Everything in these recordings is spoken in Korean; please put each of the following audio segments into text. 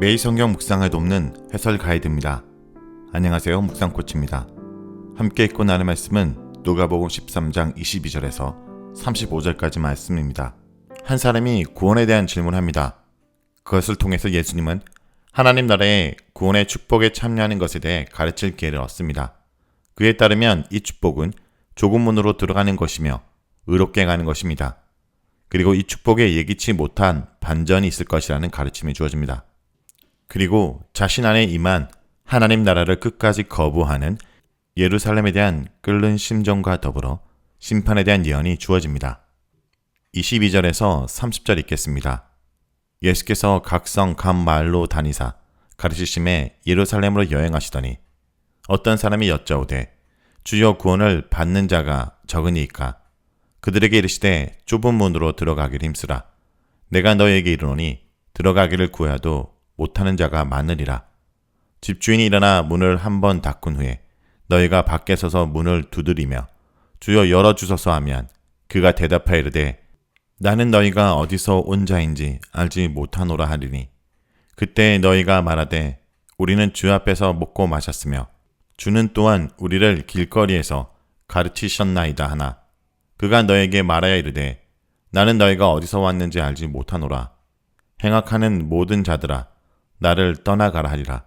매일 성경 묵상을 돕는 해설 가이드입니다. 안녕하세요. 묵상코치입니다. 함께 읽고 나눌 말씀은 누가복음 13장 22절에서 35절까지 말씀입니다. 한 사람이 구원에 대한 질문을 합니다. 그것을 통해서 예수님은 하나님 나라의 구원의 축복에 참여하는 것에 대해 가르칠 기회를 얻습니다. 그에 따르면 이 축복은 좁은 문으로 들어가는 것이며 의롭게 가는 것입니다. 그리고 이 축복에 예기치 못한 반전이 있을 것이라는 가르침이 주어집니다. 그리고 자신 안에 임한 하나님 나라를 끝까지 거부하는 예루살렘에 대한 끓는 심정과 더불어 심판에 대한 예언이 주어집니다. 22절에서 30절 읽겠습니다. 예수께서 각성 각 마을로 다니사 가르치심에 예루살렘으로 여행하시더니 어떤 사람이 여짜오되 주여 구원을 받는 자가 적으니이까 그들에게 이르시되 좁은 문으로 들어가기를 힘쓰라. 내가 너희에게 이르노니 들어가기를 구하여도 못하는 자가 많으리라. 집주인이 일어나 문을 한번 닫은 후에 너희가 밖에 서서 문을 두드리며 주여 열어주소서 하면 그가 대답하여 이르되 나는 너희가 어디서 온 자인지 알지 못하노라 하리니 그때 너희가 말하되 우리는 주 앞에서 먹고 마셨으며 주는 또한 우리를 길거리에서 가르치셨나이다 하나 그가 너에게 말하여 이르되 나는 너희가 어디서 왔는지 알지 못하노라. 행악하는 모든 자들아 나를 떠나가라 하리라.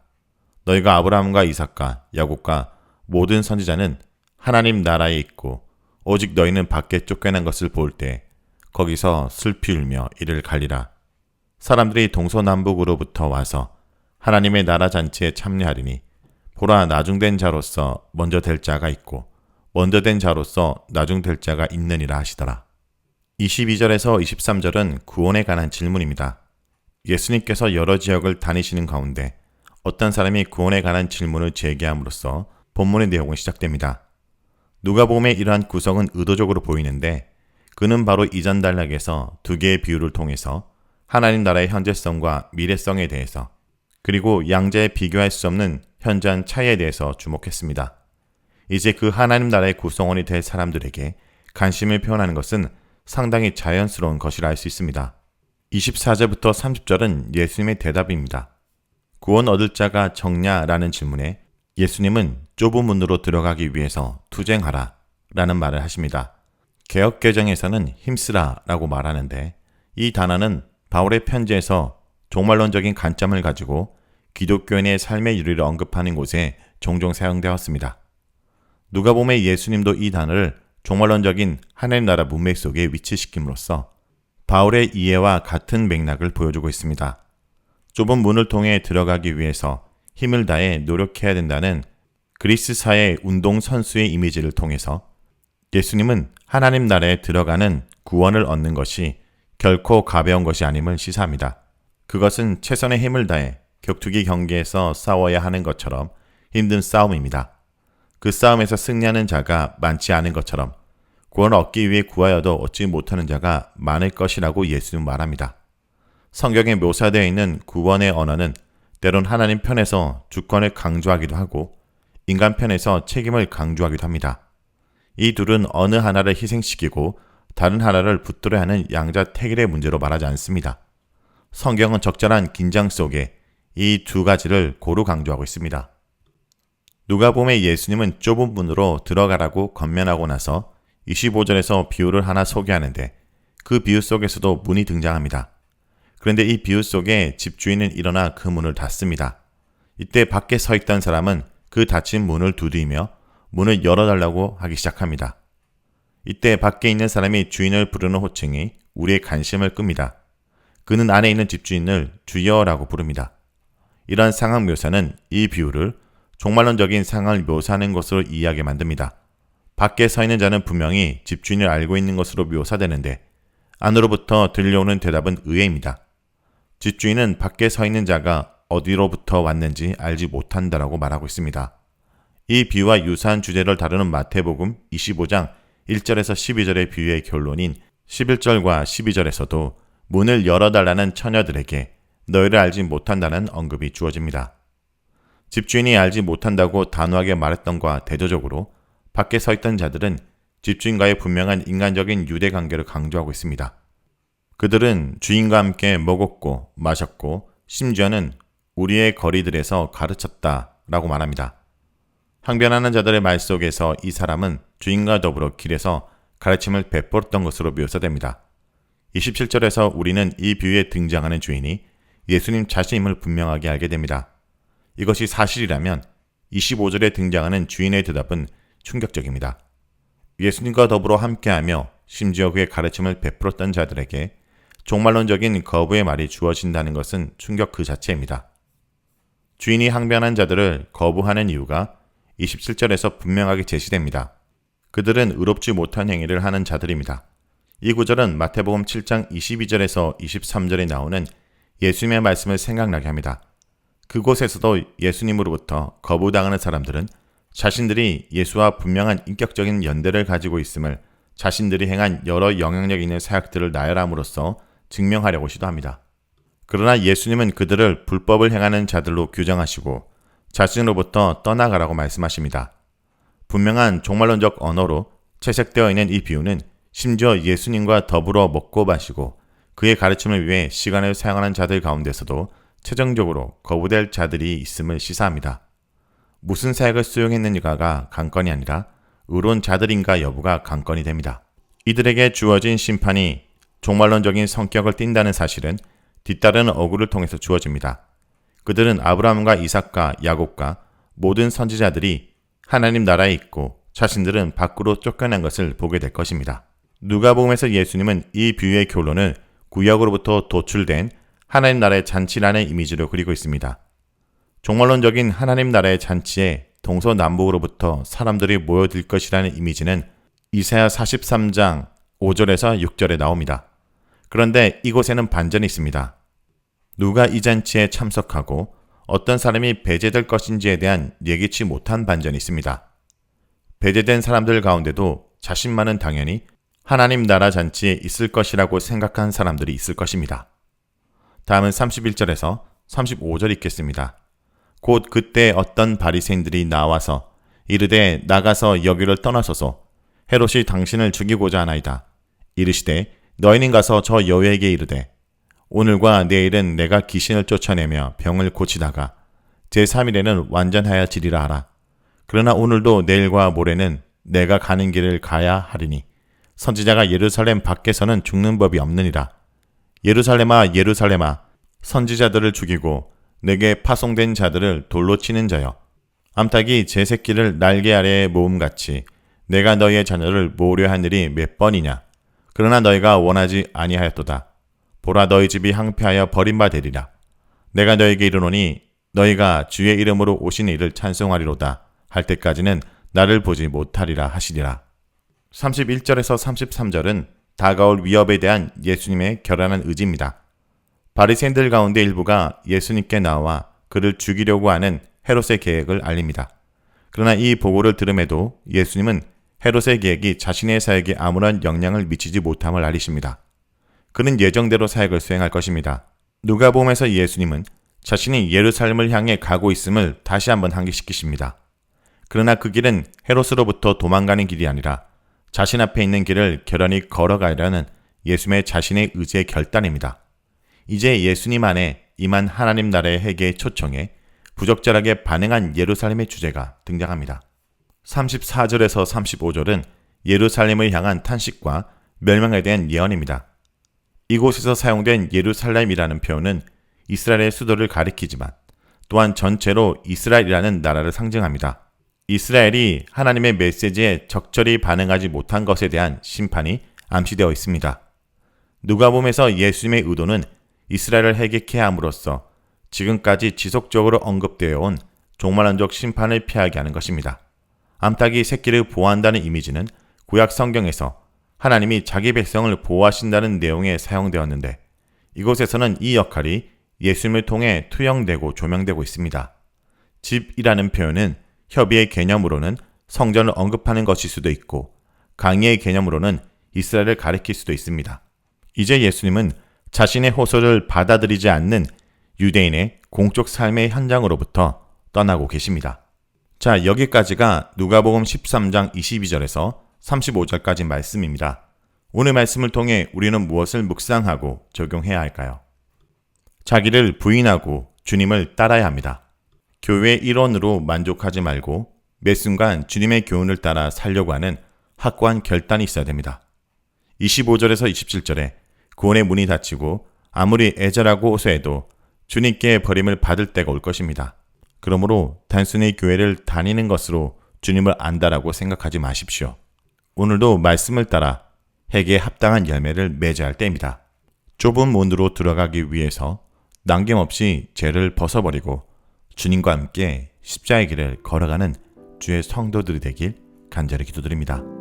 너희가 아브라함과 이삭과 야곱과 모든 선지자는 하나님 나라에 있고 오직 너희는 밖에 쫓겨난 것을 볼 때 거기서 슬피 울며 이를 갈리라. 사람들이 동서남북으로부터 와서 하나님의 나라 잔치에 참여하리니 보라 나중된 자로서 먼저 될 자가 있고 먼저 된 자로서 나중될 자가 있느니라 하시더라. 22절에서 23절은 구원에 관한 질문입니다. 예수님께서 여러 지역을 다니시는 가운데 어떤 사람이 구원에 관한 질문을 제기함으로써 본문의 내용은 시작됩니다. 누가복음의 이러한 구성은 의도적으로 보이는데 그는 바로 이전 단락에서 두 개의 비유를 통해서 하나님 나라의 현재성과 미래성에 대해서 그리고 양자에 비교할 수 없는 현저한 차이에 대해서 주목했습니다. 이제 그 하나님 나라의 구성원이 될 사람들에게 관심을 표현하는 것은 상당히 자연스러운 것이라 할 수 있습니다. 24절부터 30절은 예수님의 대답입니다. 구원 얻을 자가 적냐라는 질문에 예수님은 좁은 문으로 들어가기 위해서 투쟁하라 라는 말을 하십니다. 개역개정에서는 힘쓰라 라고 말하는데 이 단어는 바울의 편지에서 종말론적인 관점을 가지고 기독교인의 삶의 유리를 언급하는 곳에 종종 사용되었습니다. 누가복음의 예수님도 이 단어를 종말론적인 하나님 나라 문맥 속에 위치시킴으로써 바울의 이해와 같은 맥락을 보여주고 있습니다. 좁은 문을 통해 들어가기 위해서 힘을 다해 노력해야 된다는 그리스사의 운동 선수의 이미지를 통해서 예수님은 하나님 나라에 들어가는 구원을 얻는 것이 결코 가벼운 것이 아님을 시사합니다. 그것은 최선의 힘을 다해 격투기 경기에서 싸워야 하는 것처럼 힘든 싸움입니다. 그 싸움에서 승리하는 자가 많지 않은 것처럼 구원을 얻기 위해 구하여도 얻지 못하는 자가 많을 것이라고 예수님은 말합니다. 성경에 묘사되어 있는 구원의 언어는 때론 하나님 편에서 주권을 강조하기도 하고 인간 편에서 책임을 강조하기도 합니다. 이 둘은 어느 하나를 희생시키고 다른 하나를 붙들어야 하는 양자택일의 문제로 말하지 않습니다. 성경은 적절한 긴장 속에 이 두 가지를 고루 강조하고 있습니다. 누가복음의 예수님은 좁은 문으로 들어가라고 권면하고 나서 25절에서 비유를 하나 소개하는데 그 비유 속에서도 문이 등장합니다. 그런데 이 비유 속에 집주인은 일어나 그 문을 닫습니다. 이때 밖에 서 있던 사람은 그 닫힌 문을 두드리며 문을 열어달라고 하기 시작합니다. 이때 밖에 있는 사람이 주인을 부르는 호칭이 우리의 관심을 끕니다. 그는 안에 있는 집주인을 주여라고 부릅니다. 이러한 상황 묘사는 이 비유를 종말론적인 상황을 묘사하는 것으로 이해하게 만듭니다. 밖에 서 있는 자는 분명히 집주인을 알고 있는 것으로 묘사되는데 안으로부터 들려오는 대답은 의외입니다. 집주인은 밖에 서 있는 자가 어디로부터 왔는지 알지 못한다라고 말하고 있습니다. 이 비유와 유사한 주제를 다루는 마태복음 25장 1절에서 12절의 비유의 결론인 11절과 12절에서도 문을 열어달라는 처녀들에게 너희를 알지 못한다는 언급이 주어집니다. 집주인이 알지 못한다고 단호하게 말했던과 대조적으로 밖에 서 있던 자들은 집주인과의 분명한 인간적인 유대관계를 강조하고 있습니다. 그들은 주인과 함께 먹었고 마셨고 심지어는 우리의 거리들에서 가르쳤다 라고 말합니다. 항변하는 자들의 말 속에서 이 사람은 주인과 더불어 길에서 가르침을 베풀었던 것으로 묘사됩니다. 27절에서 우리는 이 비유에 등장하는 주인이 예수님 자신임을 분명하게 알게 됩니다. 이것이 사실이라면 25절에 등장하는 주인의 대답은 충격적입니다. 예수님과 더불어 함께하며 심지어 그의 가르침을 베풀었던 자들에게 종말론적인 거부의 말이 주어진다는 것은 충격 그 자체입니다. 주인이 항변한 자들을 거부하는 이유가 27절에서 분명하게 제시됩니다. 그들은 의롭지 못한 행위를 하는 자들입니다. 이 구절은 마태복음 7장 22절에서 23절에 나오는 예수님의 말씀을 생각나게 합니다. 그곳에서도 예수님으로부터 거부당하는 사람들은 자신들이 예수와 분명한 인격적인 연대를 가지고 있음을 자신들이 행한 여러 영향력 있는 사역들을 나열함으로써 증명하려고 시도합니다. 그러나 예수님은 그들을 불법을 행하는 자들로 규정하시고 자신으로부터 떠나가라고 말씀하십니다. 분명한 종말론적 언어로 채색되어 있는 이 비유는 심지어 예수님과 더불어 먹고 마시고 그의 가르침을 위해 시간을 사용하는 자들 가운데서도 최종적으로 거부될 자들이 있음을 시사합니다. 무슨 사역을 수용했는가가 관건이 아니라 의로운 자들인가 여부가 관건이 됩니다. 이들에게 주어진 심판이 종말론적인 성격을 띈다는 사실은 뒤따르는 어구를 통해서 주어집니다. 그들은 아브라함과 이삭과 야곱과 모든 선지자들이 하나님 나라에 있고 자신들은 밖으로 쫓겨난 것을 보게 될 것입니다. 누가복음에서 예수님은 이 비유의 결론을 구약으로부터 도출된 하나님 나라의 잔치라는 이미지로 그리고 있습니다. 종말론적인 하나님 나라의 잔치에 동서남북으로부터 사람들이 모여들 것이라는 이미지는 이사야 43장 5절에서 6절에 나옵니다. 그런데 이곳에는 반전이 있습니다. 누가 이 잔치에 참석하고 어떤 사람이 배제될 것인지에 대한 예기치 못한 반전이 있습니다. 배제된 사람들 가운데도 자신만은 당연히 하나님 나라 잔치에 있을 것이라고 생각한 사람들이 있을 것입니다. 다음은 31절에서 35절 읽겠습니다. 곧 그때 어떤 바리새인들이 나와서 이르되 나가서 여기를 떠나소서 헤롯이 당신을 죽이고자 하나이다. 이르시되 너희는 가서 저 여우에게 이르되 오늘과 내일은 내가 귀신을 쫓아내며 병을 고치다가 제3일에는 완전하여지리라 하라. 그러나 오늘도 내일과 모레는 내가 가는 길을 가야 하리니 선지자가 예루살렘 밖에서는 죽는 법이 없느니라. 예루살렘아 예루살렘아 선지자들을 죽이고 내게 파송된 자들을 돌로 치는 자여 암탉이 제 새끼를 날개 아래에 모음같이 내가 너희의 자녀를 모으려 한 일이 몇 번이냐. 그러나 너희가 원하지 아니하였도다. 보라 너희 집이 항폐하여 버림받으리라. 내가 너희에게 이르노니 너희가 주의 이름으로 오신 이를 찬송하리로다 할 때까지는 나를 보지 못하리라 하시리라. 31절에서 33절은 다가올 위협에 대한 예수님의 결연한 의지입니다. 바리새인들 가운데 일부가 예수님께 나와 그를 죽이려고 하는 헤롯의 계획을 알립니다. 그러나 이 보고를 들음에도 예수님은 헤롯의 계획이 자신의 사역에 아무런 영향을 미치지 못함을 알리십니다. 그는 예정대로 사역을 수행할 것입니다. 누가복음에서 예수님은 자신이 예루살렘을 향해 가고 있음을 다시 한번 상기시키십니다. 그러나 그 길은 헤롯으로부터 도망가는 길이 아니라 자신 앞에 있는 길을 결연히 걸어가려는 예수님의 자신의 의지의 결단입니다. 이제 예수님 안에 임한 하나님 나라의 회개의 초청에 부적절하게 반응한 예루살렘의 주제가 등장합니다. 34절에서 35절은 예루살렘을 향한 탄식과 멸망에 대한 예언입니다. 이곳에서 사용된 예루살렘이라는 표현은 이스라엘의 수도를 가리키지만 또한 전체로 이스라엘이라는 나라를 상징합니다. 이스라엘이 하나님의 메시지에 적절히 반응하지 못한 것에 대한 심판이 암시되어 있습니다. 누가복음에서 예수님의 의도는 이스라엘을 회개케 함으로써 지금까지 지속적으로 언급되어 온 종말론적 심판을 피하게 하는 것입니다. 암탉이 새끼를 보호한다는 이미지는 구약 성경에서 하나님이 자기 백성을 보호하신다는 내용에 사용되었는데 이곳에서는 이 역할이 예수님을 통해 투영되고 조명되고 있습니다. 집이라는 표현은 협의의 개념으로는 성전을 언급하는 것일 수도 있고 강의의 개념으로는 이스라엘을 가리킬 수도 있습니다. 이제 예수님은 자신의 호소를 받아들이지 않는 유대인의 공적 삶의 현장으로부터 떠나고 계십니다. 자, 여기까지가 누가복음 13장 22절에서 35절까지 말씀입니다. 오늘 말씀을 통해 우리는 무엇을 묵상하고 적용해야 할까요? 자기를 부인하고 주님을 따라야 합니다. 교회 일원으로 만족하지 말고 매 순간 주님의 교훈을 따라 살려고 하는 확고한 결단이 있어야 됩니다. 25절에서 27절에 구원의 문이 닫히고 아무리 애절하고 호소해도 주님께 버림을 받을 때가 올 것입니다. 그러므로 단순히 교회를 다니는 것으로 주님을 안다라고 생각하지 마십시오. 오늘도 말씀을 따라 핵에 합당한 열매를 맺어야 할 때입니다. 좁은 문으로 들어가기 위해서 남김없이 죄를 벗어버리고 주님과 함께 십자의 길을 걸어가는 주의 성도들이 되길 간절히 기도드립니다.